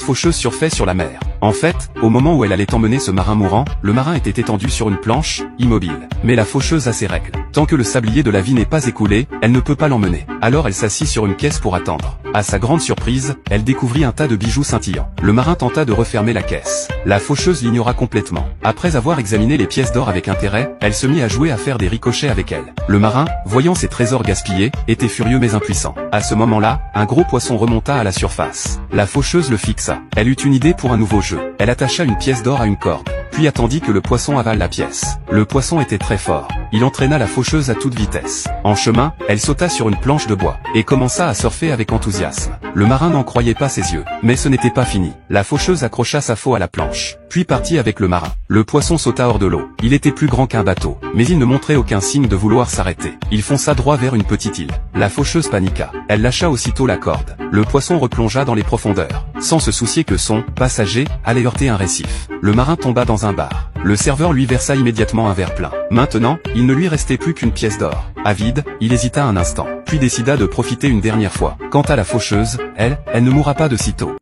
faucheuse surfait sur la mer. En fait, au moment où elle allait emmener ce marin mourant, le marin était étendu sur une planche, immobile. Mais la faucheuse a ses règles. Tant que le sablier de la vie n'est pas écoulé, elle ne peut pas l'emmener. Alors elle s'assit sur une caisse pour attendre. À sa grande surprise, elle découvrit un tas de bijoux scintillants. Le marin tenta de refermer la caisse. La faucheuse l'ignora complètement. Après avoir examiné les pièces d'or avec intérêt, elle se mit à jouer à faire des ricochets avec elles. Le marin, voyant ses trésors gaspillés, était furieux mais impuissant. À ce moment-là, un gros poisson remonta à la surface. La faucheuse le fixa. Elle eut une idée pour un nouveau jeu. Elle attacha une pièce d'or à une corde, puis attendit que le poisson avale la pièce. Le poisson était très fort. Il entraîna la faucheuse à toute vitesse. En chemin, elle sauta sur une planche de bois, et commença à surfer avec enthousiasme. Le marin n'en croyait pas ses yeux. Mais ce n'était pas fini. La faucheuse accrocha sa faux à la planche, puis partit avec le marin. Le poisson sauta hors de l'eau. Il était plus grand qu'un bateau, mais il ne montrait aucun signe de vouloir s'arrêter. Il fonça droit vers une petite île. La faucheuse paniqua. Elle lâcha aussitôt la corde. Le poisson replongea dans les profondeurs, sans se soucier que son passager allait heurter un récif. Le marin tomba dans un bar. Le serveur lui versa immédiatement un verre plein. Maintenant, il ne lui restait plus qu'une pièce d'or. Avide, il hésita un instant, puis décida de profiter une dernière fois. Quant à la faucheuse, elle ne mourra pas de sitôt.